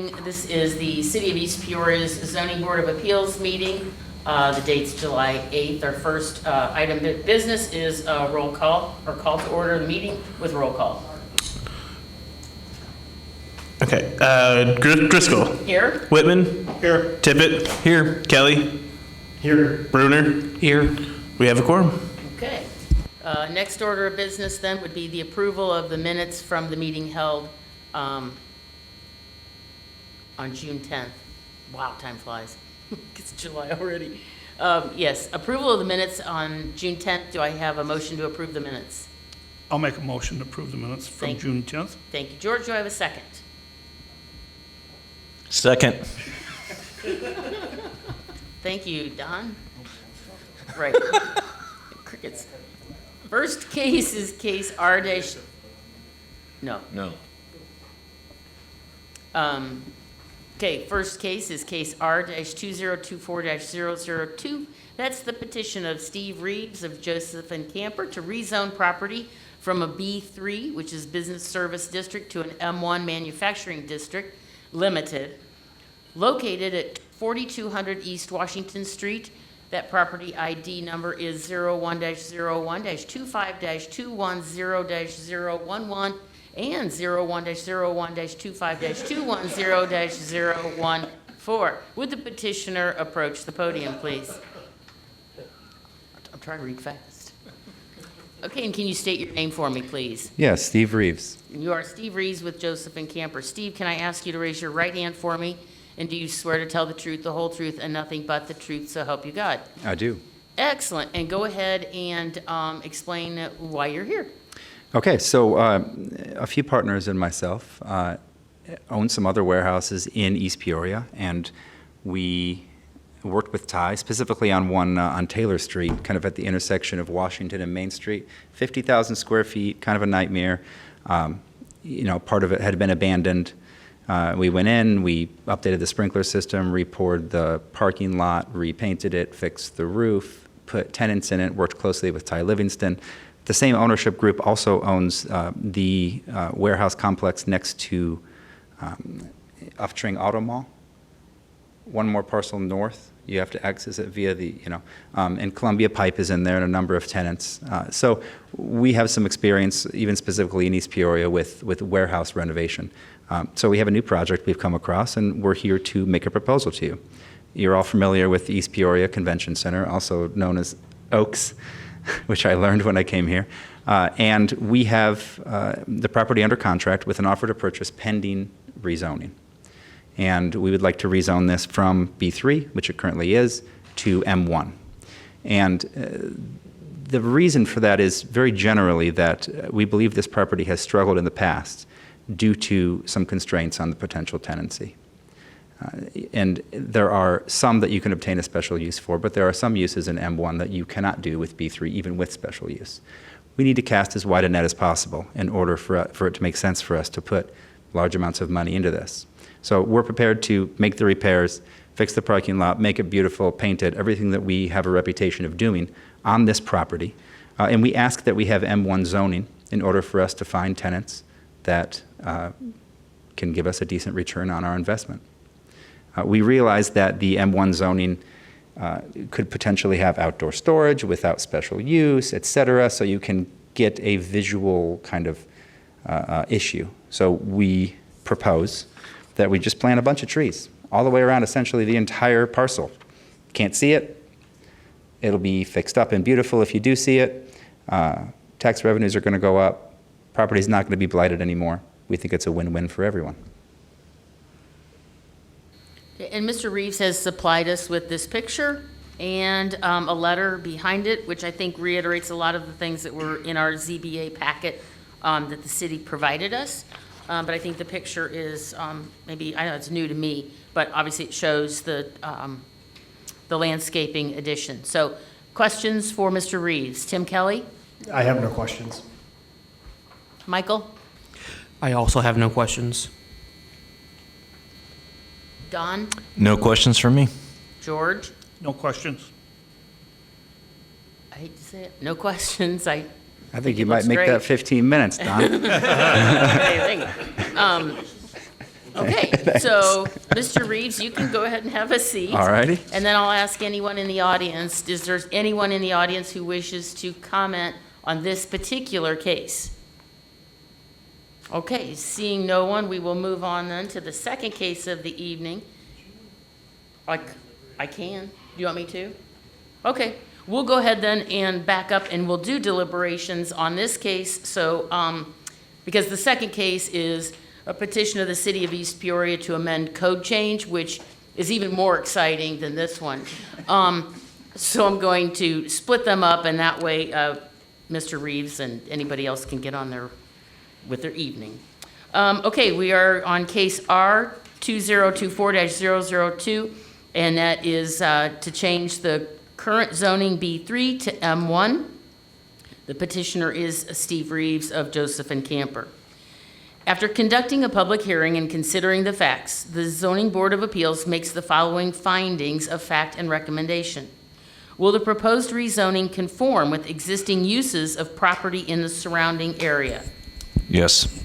This is the City of East Peoria's Zoning Board of Appeals meeting. The date's July 8th. Our first item of business is a roll call, or call to order the meeting with roll call. Okay, Driscoll. Here. Whitman. Here. Tippett. Here. Kelly. Here. Bruner. Here. We have a quorum. Okay. Next order of business then would be the approval of the minutes from the meeting held on June 10th. Wow, time flies. It's July already. Yes, approval of the minutes on June 10th. Do I have a motion to approve the minutes? I'll make a motion to approve the minutes from June 10th. Thank you, George. Do I have a second? Second. Thank you, Don. Right. Crickets. First case is case R dash, no. Okay, first case is case R-2024-002. That's the petition of Steve Reeves of Joseph and Camper to rezone property from a B3, which is Business Service District, to an M1 Manufacturing District Limited, located at 4200 East Washington Street. That property ID number is 01-01-25-210-011 and 01-01-25-210-014. Would the petitioner approach the podium, please? I'm trying to read fast. Okay, and can you state your name for me, please? Yes, Steve Reeves. You are Steve Reeves with Joseph and Camper. Steve, can I ask you to raise your right hand for me? And do you swear to tell the truth, the whole truth, and nothing but the truth, so help you God? I do. Excellent. And go ahead and explain why you're here. Okay, so a few partners and myself own some other warehouses in East Peoria, and we worked with Ty, specifically on one on Taylor Street, kind of at the intersection of Washington and Main Street. 50,000 square feet, kind of a nightmare. Part of it had been abandoned. We went in, we updated the sprinkler system, re-poured the parking lot, repainted it, fixed the roof, put tenants in it, worked closely with Ty Livingston. The same ownership group also owns the warehouse complex next to Uftring Auto Mall. One more parcel north, you have to access it via the, and Columbia Pipe is in there and a number of tenants. So we have some experience, even specifically in East Peoria, with warehouse renovation. So we have a new project we've come across, and we're here to make a proposal to you. You're all familiar with the East Peoria Convention Center, also known as Oaks, which I learned when I came here. And we have the property under contract with an offer to purchase pending rezoning. And we would like to rezone this from B3, which it currently is, to M1. And the reason for that is very generally that we believe this property has struggled in the past due to some constraints on the potential tenancy. And there are some that you can obtain a special use for, but there are some uses in M1 that you cannot do with B3, even with special use. We need to cast as wide a net as possible in order for it to make sense for us to put large amounts of money into this. So we're prepared to make the repairs, fix the parking lot, make it beautiful, paint it, everything that we have a reputation of doing on this property. And we ask that we have M1 zoning in order for us to find tenants that can give us a decent return on our investment. We realize that the M1 zoning could potentially have outdoor storage without special use, et cetera, so you can get a visual kind of issue. So we propose that we just plant a bunch of trees all the way around essentially the entire parcel. Can't see it. It'll be fixed up and beautiful if you do see it. Tax revenues are going to go up. Property's not going to be blighted anymore. We think it's a win-win for everyone. And Mr. Reeves has supplied us with this picture and a letter behind it, which I think reiterates a lot of the things that were in our ZBA packet that the city provided us. But I think the picture is maybe, I know it's new to me, but obviously it shows the landscaping addition. So questions for Mr. Reeves? Tim Kelly? I have no questions. Michael? I also have no questions. Don? No questions from me. George? No questions. I hate to say it. No questions. I I think you it might looks make great. that 15 minutes, Don. Okay, thank you. Okay, so, Mr. Reeves, you can go ahead and have a seat. All righty. And then I'll ask anyone in the audience, is there anyone in the audience who wishes to comment on this particular case? Okay, seeing no one, we will move on then to the second case of the evening. I can. Do you want me to? Okay, we'll go ahead then and back up and we'll do deliberations on this case. So, because the second case is a petition of the City of East Peoria to amend code change, which is even more exciting than this one. So I'm going to split them up, and that way Mr. Reeves and anybody else can get on with their evening. Okay, we are on case R 2024-002, and that is to change the current zoning B3 to M1. The petitioner is Steve Reeves of Joseph and Camper. After conducting a public hearing and considering the facts, the Zoning Board of Appeals makes the following findings of fact and recommendation. Will the proposed rezoning conform with existing uses of property in the surrounding area? Yes.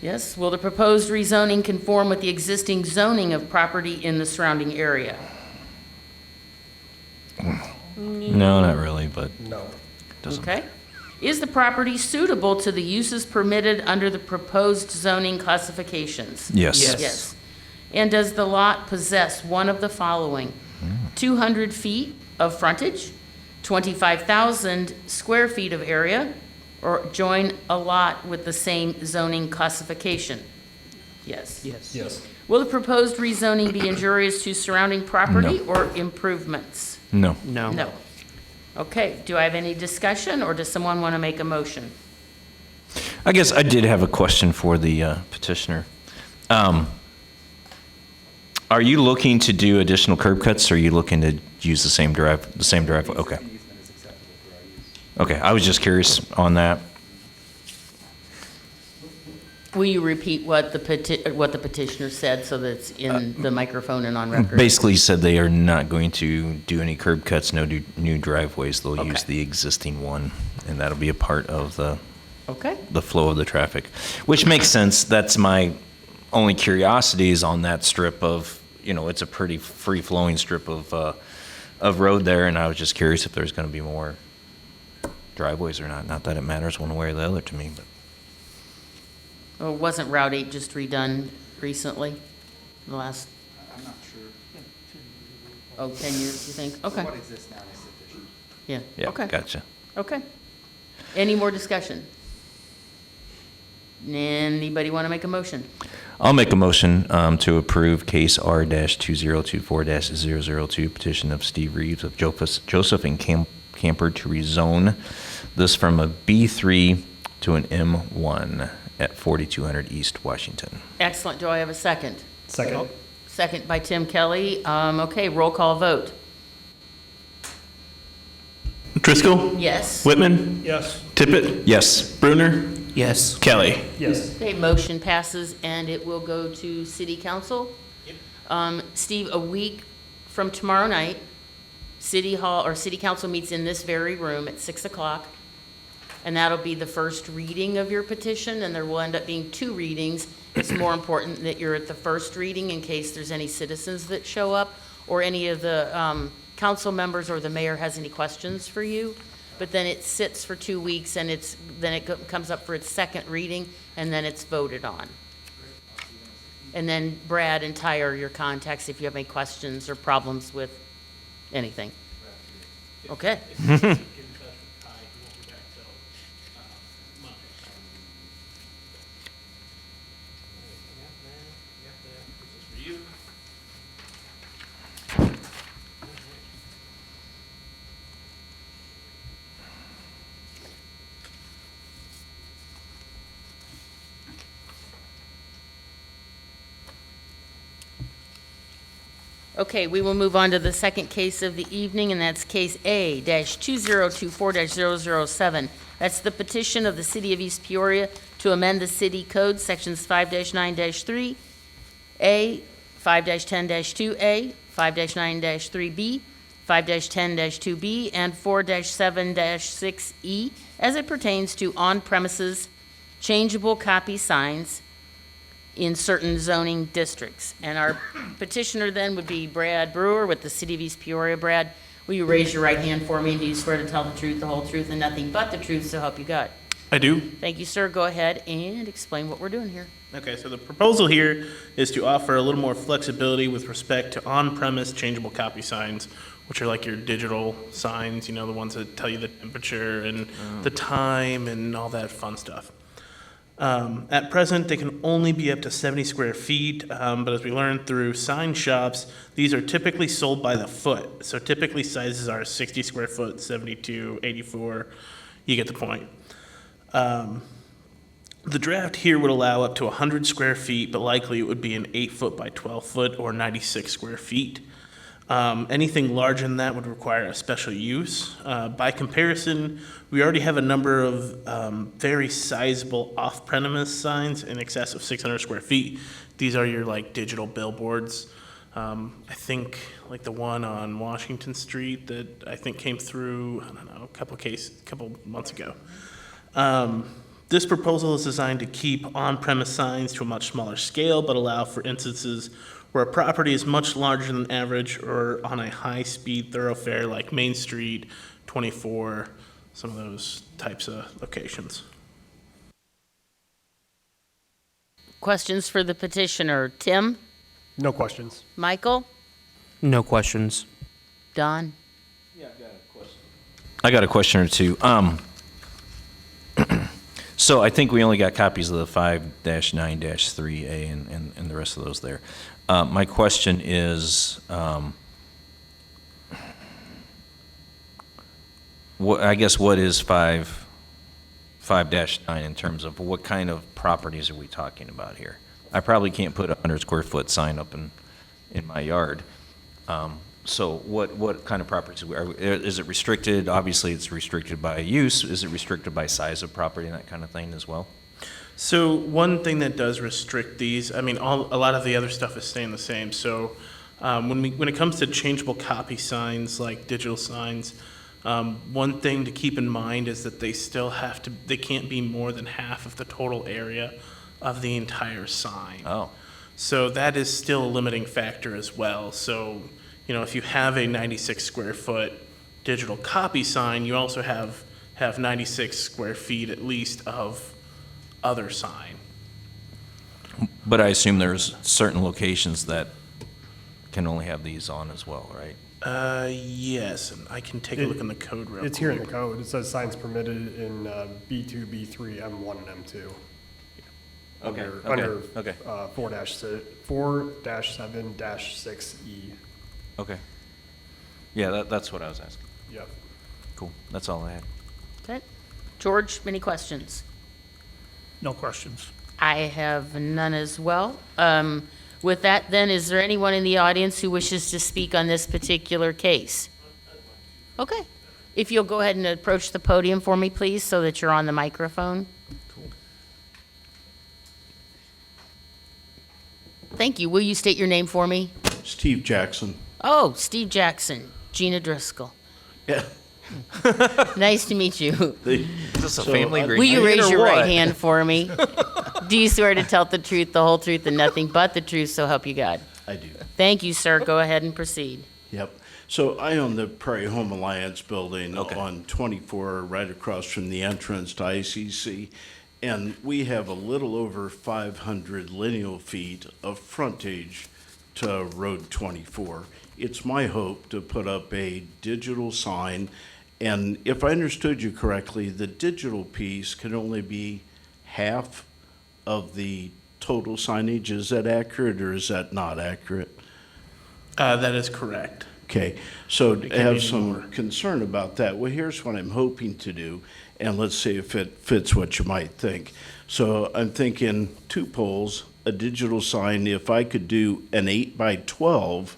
Yes. Will the proposed rezoning conform with the existing zoning of property in the surrounding area? No, not really, but doesn't. Okay. Is the property suitable to the uses permitted under the proposed zoning classifications? Yes. Yes. And does the lot possess one of the following? 200 feet of frontage, 25,000 square feet of area, or join a lot with the same zoning classification? Yes. Yes. Will the proposed rezoning be injurious to surrounding property or improvements? No. No. No. Okay, do I have any discussion, or does someone want to make a motion? I guess I did have a question for the petitioner. Are you looking to do additional curb cuts, or are you looking to use the same driveway? Okay. Okay, I was just curious on that. Will you repeat what the petitioner said so that it's in the microphone and on record? Basically, he said they are not going to do any curb cuts, no new driveways. They'll use Okay. the existing one, and that'll be a part of Okay, the flow of the traffic, which makes sense. That's my only curiosity is on that strip of, it's a pretty free-flowing strip of road there, and I was just curious if there's going to be more driveways or not. Not that it matters one way or the other to me, but. well, wasn't Route 8 just redone recently? The last, I'm not sure. 10 years, you think? Okay, What exists now is sufficient. yeah, Yeah, okay, gotcha. okay. Any more discussion? Anybody want to make a motion? I'll make a motion to approve case R-2024-002, petition of Steve Reeves of Joseph and Camper to rezone this from a B3 to an M1 at 4200 East Washington. Excellent, do I have a second? Second. Second by Tim Kelly. Okay, roll call vote. Driscoll? Yes. Whitman? Yes. Tippit? Yes. Bruner? Yes. Kelly? Yes. Okay, motion passes, and it will go to City Council. Steve, a week from tomorrow night, City Hall, or City Council meets in this very room at 6 o'clock, and that'll be the first reading of your petition, and there will end up being 2 readings. It's more important that you're at the first reading in case there's any citizens that show up, or any of the council members or the mayor has any questions for you. But then it sits for 2 weeks, and then it comes up for its second reading, and then it's voted on. And then Brad and Ty are your contacts if you have any questions or problems with anything. Okay. Okay, we will move on to the second case of the evening, and that's case A-2024-007. That's the petition of the City of East Peoria to amend the city code, sections 5-9-3, A, 5-10-2A, 5-9-3B, 5-10-2B, and 4-7-6E as it pertains to on-premises changeable copy signs in certain zoning districts. And our petitioner then would be Brad Brewer with the City of East Peoria. Brad, will you raise your right hand for me? Do you swear to tell the truth, the whole truth, and nothing but the truth, so help you God? I do. Thank you, sir. Go ahead and explain what we're doing here. Okay, so the proposal here is to offer a little more flexibility with respect to on-premise changeable copy signs, which are like your digital signs, the ones that tell you the temperature and the time and all that fun stuff. At present, they can only be up to 70 square feet, but as we learned through sign shops, these are typically sold by the foot. So typically sizes are 60 square foot, 72, 84, you get the point. The draft here would allow up to 100 square feet, but likely it would be an 8 foot by 12 foot or 96 square feet. Anything larger than that would require a special use. By comparison, we already have a number of very sizable off-premise signs in excess of 600 square feet. These are your digital billboards. I think like the one on Washington Street that I think came through, I don't know, a couple months ago. This proposal is designed to keep on-premise signs to a much smaller scale, but allow for instances where a property is much larger than average or on a high-speed thoroughfare like Main Street, 24, some of those types of locations. Questions for the petitioner? Tim? No questions. Michael? No questions. Don? I got a question or two. So I think we only got copies of the 5-9-3A and the rest of those there. My question is, what is 5-9 in terms of what kind of properties are we talking about here? I probably can't put a 100 square foot sign up in my yard. So what kind of properties is it restricted? Obviously, it's restricted by use. Is it restricted by size of property and that kind of thing as well? So one thing that does restrict these, a lot of the other stuff is staying the same. So when it comes to changeable copy signs like digital signs, one thing to keep in mind is that they can't be more than half of the total area of the entire sign. Oh. So that is still a limiting factor as well. So, if you have a 96 square foot digital copy sign, you also have 96 square feet at least of other sign. But I assume there's certain locations that can only have these on as well, right? Yes, and I can take a look in the code real quick. It's here in the code. It says signs permitted in B2, B3, M1, and M2. Okay, Under okay. 4-7-6E. Okay. Yeah, that's what I was asking. Yep. Cool. That's all I had. Okay. George, any questions? No questions. I have none as well. With that, then, is there anyone in the audience who wishes to speak on this particular case? Okay. If you'll go ahead and approach the podium for me, please, so that you're on the microphone. Thank you. Will you state your name for me? Steve Jackson. Oh, Steve Jackson, Gina Driscoll. Yeah. Nice to meet you. Is this a family Will agreement? you raise or your right what? hand for me? Do you swear to tell the truth, the whole truth, and nothing but the truth, so help you God? I do. Thank you, sir. Go ahead and proceed. Yep. So I own the Prairie Home Alliance building Okay. on 24, right across from the entrance to ICC. And we have a little over 500 lineal feet of frontage to Road 24. It's my hope to put up a digital sign. And if I understood you correctly, the digital piece can only be half of the total signage. Is that accurate or is that not accurate? That is correct. Okay, so It I can have be some more. concern about that. Well, here's what I'm hoping to do, and let's see if it fits what you might think. So I'm thinking 2 poles, a digital sign. If I could do an 8 by 12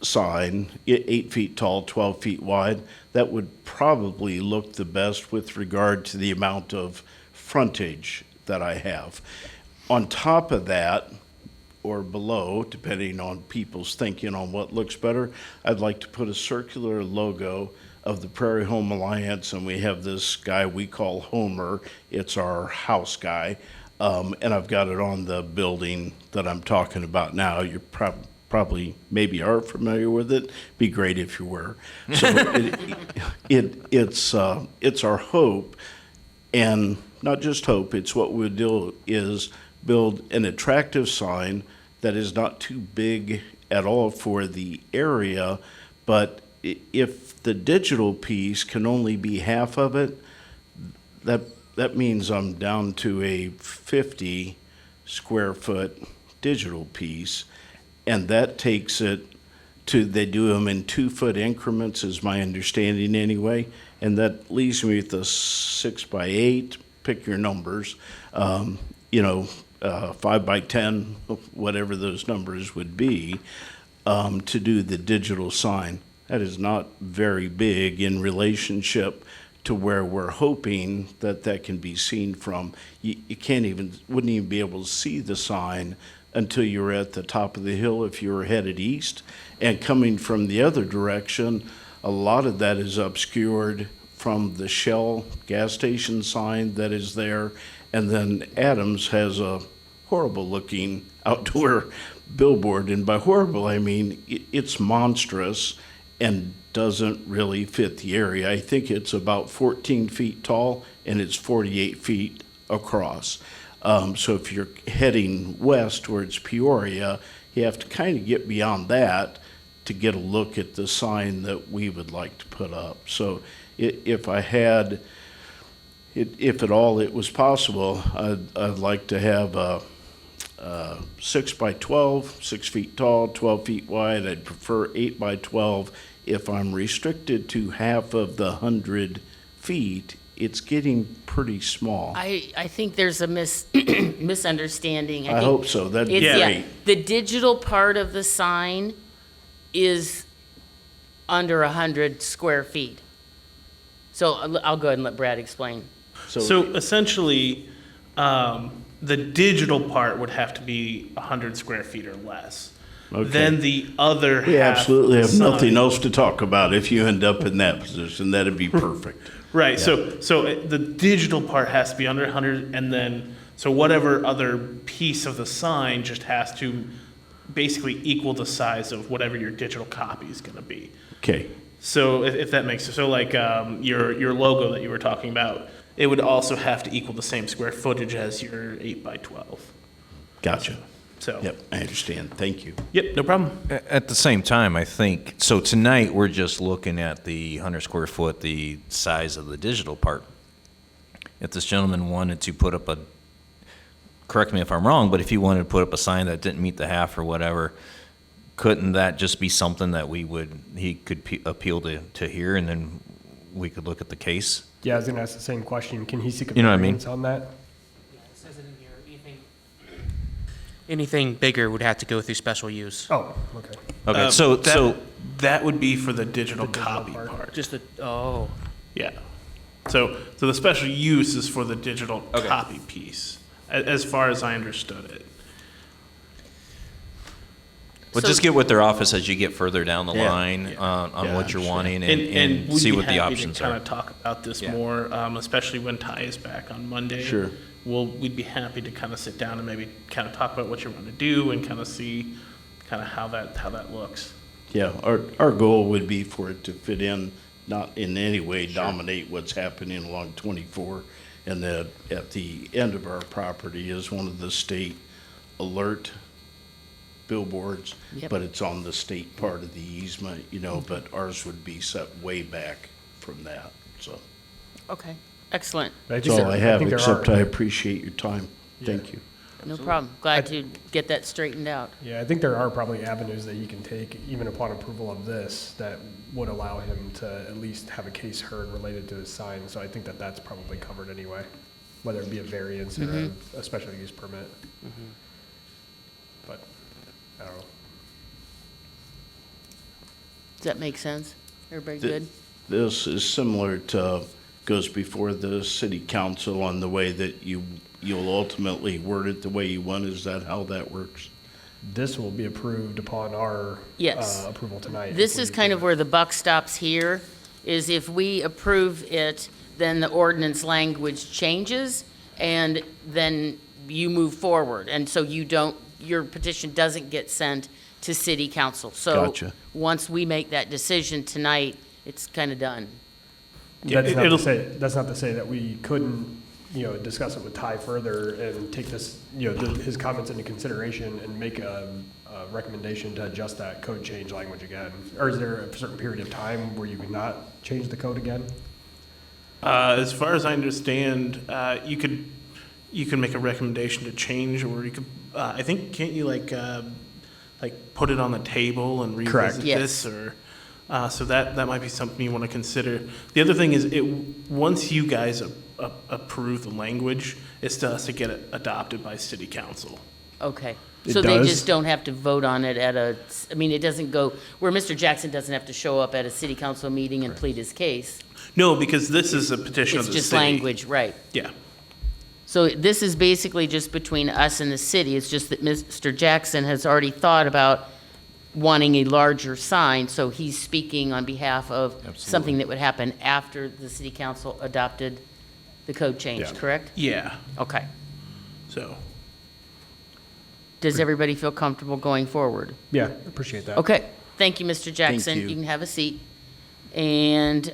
sign, 8 feet tall, 12 feet wide, that would probably look the best with regard to the amount of frontage that I have. On top of that, or below, depending on people's thinking on what looks better, I'd like to put a circular logo of the Prairie Home Alliance, and we have this guy we call Homer. It's our house guy. And I've got it on the building that I'm talking about now. You're probably maybe are familiar with it. Be great if you were. So it's our hope, and not just hope, it's what we'll do is build an attractive sign that is not too big at all for the area, but if the digital piece can only be half of it, that means I'm down to a 50 square foot digital piece, and that takes it to, they do them in 2-foot increments, is my understanding anyway, and that leaves me with a 6x8, pick your numbers, 5x10, whatever those numbers would be, to do the digital sign. That is not very big in relationship to where we're hoping that can be seen from. You wouldn't even be able to see the sign until you're at the top of the hill if you were headed east. And coming from the other direction, a lot of that is obscured from the Shell gas station sign that is there. And then Adams has a horrible looking outdoor billboard. And by horrible, I mean it's monstrous and doesn't really fit the area. I think it's about 14 feet tall and it's 48 feet across. So if you're heading west towards Peoria, you have to kind of get beyond that to get a look at the sign that we would like to put up. So if I had, if at all it was possible, I'd like to have a 6x12, 6 feet tall, 12 feet wide. I'd prefer 8x12. If I'm restricted to half of the 100 feet, it's getting pretty small. I think there's a misunderstanding. I think hope so. That'd be it's- great. The digital part of the sign is under 100 square feet. So I'll go ahead and let Brad explain. So essentially, the digital part would have to be 100 square feet or less. Okay. Then the other half. We absolutely have of the nothing sign- else to talk about. If you end up in that position, that'd be perfect. Right, so the digital part has to be under 100, and then, so whatever other piece of the sign just has to basically equal the size of whatever your digital copy is gonna be. Okay. So if that makes sense, so like your logo that you were talking about, it would also have to equal the same square footage as your 8x12. Gotcha. So, Yep, I understand. Thank you. yep, no problem. At the same time, I think, so tonight, we're just looking at the 100 square foot, the size of the digital part. If this gentleman wanted to put up correct me if I'm wrong, but if he wanted to put up a sign that didn't meet the half or whatever, couldn't that just be something that he could appeal to here, and then we could look at the case? Yeah, I was gonna ask the same question. Can he seek a You know what I mean? variance on that? Yeah, it says it in here. Anything bigger would have to go through special use. Oh, okay. Okay, so That would be for the digital digital copy part. part. Just oh. Yeah. So the special use is for the digital Okay. copy piece, as far as I understood it. Well, So- just get with their office as you get further down the Yeah. line Yeah. on what you're I'm sure. wanting And and we'd see be what the happy options to kind are. of talk about this Yeah. more, especially when Ty is back on Monday. Sure. We'd be happy to kind of sit down and maybe kind of talk about what you want to do and kind of see kind of how that looks. Yeah, our goal would be for it to fit in, not in any way dominate what's happening along 24. And that at the end of our property is one of the state alert billboards, Yep. but it's on the state part of the easement, but ours would be set way back from that, so. Okay, excellent. But I That's think all there- I have, think there except are- I appreciate your time. Thank you. No problem. Glad to get that straightened out. Yeah, I think there are probably avenues that he can take, even upon approval of this, that would allow him to at least have a case heard related to his sign. So I think that that's probably covered anyway, whether it be a variance or a special use permit. But, I don't know. Does that make sense? Everybody Th- good? This is similar to, goes before the city council on the way that you'll ultimately word it the way you want. Is that how that works? This will be approved upon our Yes. approval tonight. This is kind of where the buck stops here, is if we approve it, then the ordinance language changes, and then you move forward, and so your petition doesn't get sent to city council. So Gotcha. once we make that decision tonight, it's kind of done. Yeah, That's not it'll- to say, that's not to say that we couldn't, discuss it with Ty further and take this, his comments into consideration and make a recommendation to adjust that code change language again. Or is there a certain period of time where you could not change the code again? As far as I understand, you can make a recommendation to change, or you could, I think, can't you like put it on the table and Correct. revisit Yes. this, or, so that might be something you want to consider. The other thing is, once you guys approve the language, it still has to get it adopted by city council. Okay. It So they does? just don't have to vote on it it doesn't go, where Mr. Jackson doesn't have to show up at a city council meeting and plead his case. No, because this is a petition of It's the just city. language, right. Yeah. So this is basically just between us and the city. It's just that Mr. Jackson has already thought about wanting a larger sign, so he's speaking on behalf of something that would happen after the city council adopted the code change, Yeah. correct? Yeah, Okay. so. Does everybody feel comfortable going forward? Yeah, appreciate that. Okay, thank you, Mr. Jackson. you. You can have a seat. And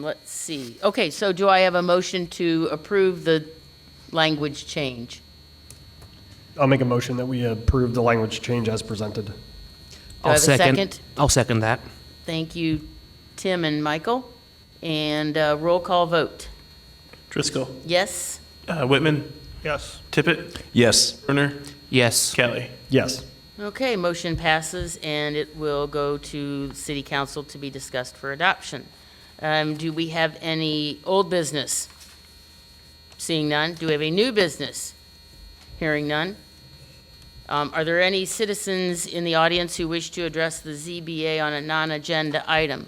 let's see. Okay, so do I have a motion to approve the language change? I'll make a motion that we approve the language change as presented. Do I have a second? I'll second that. Thank you, Tim and Michael. And roll call vote. Driscoll, Yes? Whitman, Yes. Tippit, Yes. Turner, Yes. Kelly. Yes. Okay, motion passes, and it will go to city council to be discussed for adoption. Do we have any old business? Seeing none. Do we have a new business? Hearing none. Are there any citizens in the audience who wish to address the ZBA on a non-agenda item?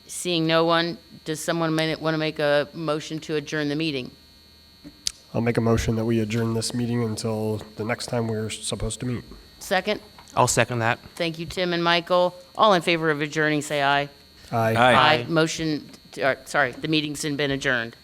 Seeing no one, does someone want to make a motion to adjourn the meeting? I'll make a motion that we adjourn this meeting until the next time we're supposed to meet. Second? I'll second that. Thank you, Tim and Michael. All in favor of adjourning, say aye. Aye. Aye. Motion, sorry, the meeting's been adjourned.